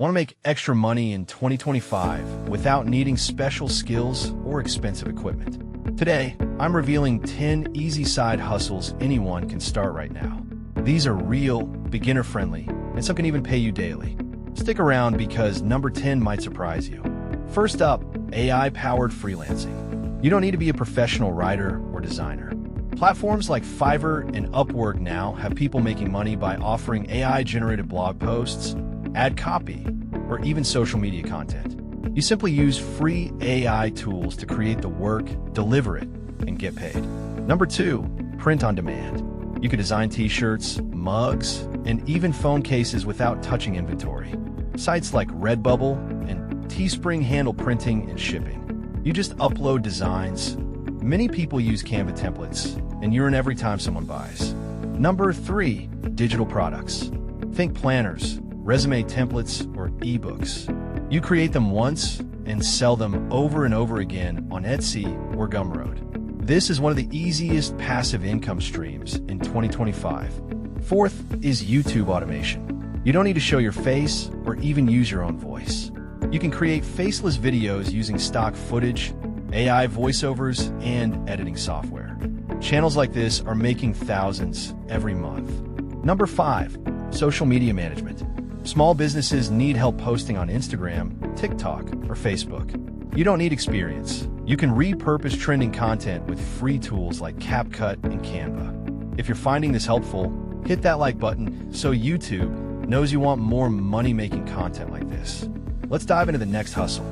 Want to make extra money in 2025 without needing special skills or expensive equipment? Today, I'm revealing 10 easy side hustles anyone can start right now. These are real, beginner-friendly, and some can even pay you daily. Stick around because number 10 might surprise you. First up, AI-powered freelancing. You don't need to be a professional writer or designer. Platforms like Fiverr and Upwork now have people making money by offering AI-generated blog posts, ad copy, or even social media content. You simply use free AI tools to create the work, deliver it, and get paid. Number 2, print on demand. You can design t-shirts, mugs, and even phone cases without touching inventory. Sites like Redbubble and Teespring handle printing and shipping. You just upload designs. Many people use Canva templates, and you earn every time someone buys. Number 3, digital products. Think planners, resume templates, or ebooks. You create them once and sell them over and over again on Etsy or Gumroad. This is one of the easiest passive income streams in 2025. Fourth is YouTube automation. You don't need to show your face or even use your own voice. You can create faceless videos using stock footage, AI voiceovers, and editing software. Channels like this are making thousands every month. Number 5, social media management. Small businesses need help posting on Instagram, TikTok, or Facebook. You don't need experience. You can repurpose trending content with free tools like CapCut and Canva. If you're finding this helpful, hit that like button so YouTube knows you want more money-making content like this. Let's dive into the next hustle.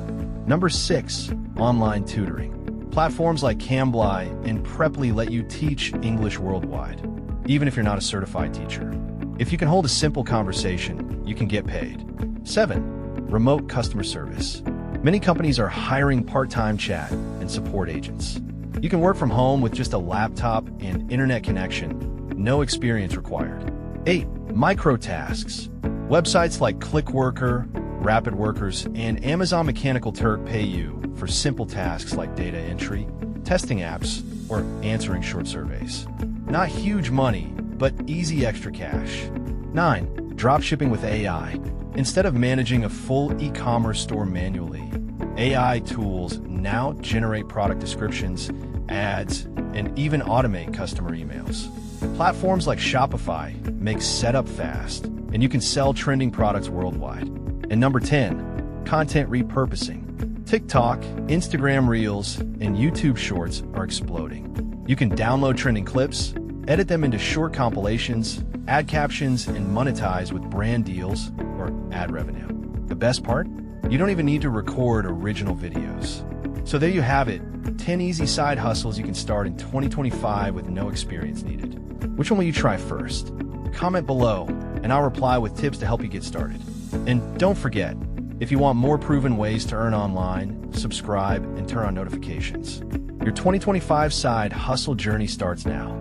Number 6, online tutoring. Platforms like Cambly and Preply let you teach English worldwide, even if you're not a certified teacher. If you can hold a simple conversation, you can get paid. 7, remote customer service. Many companies are hiring part-time chat and support agents. You can work from home with just a laptop and internet connection, no experience required. 8, micro tasks. Websites like Clickworker, Rapid Workers, and Amazon Mechanical Turk pay you for simple tasks like data entry, testing apps, or answering short surveys. Not huge money, but easy extra cash. 9, dropshipping with AI. Instead of managing a full e-commerce store manually, AI tools now generate product descriptions, ads, and even automate customer emails. Platforms like Shopify make setup fast, and you can sell trending products worldwide. And number 10, content repurposing. TikTok, Instagram Reels, and YouTube Shorts are exploding. You can download trending clips, edit them into short compilations, add captions, and monetize with brand deals or ad revenue. The best part? You don't even need to record original videos. So there you have it, 10 easy side hustles you can start in 2025 with no experience needed. Which one will you try first? Comment below, and I'll reply with tips to help you get started. And don't forget, if you want more proven ways to earn online, subscribe and turn on notifications. Your 2025 side hustle journey starts now.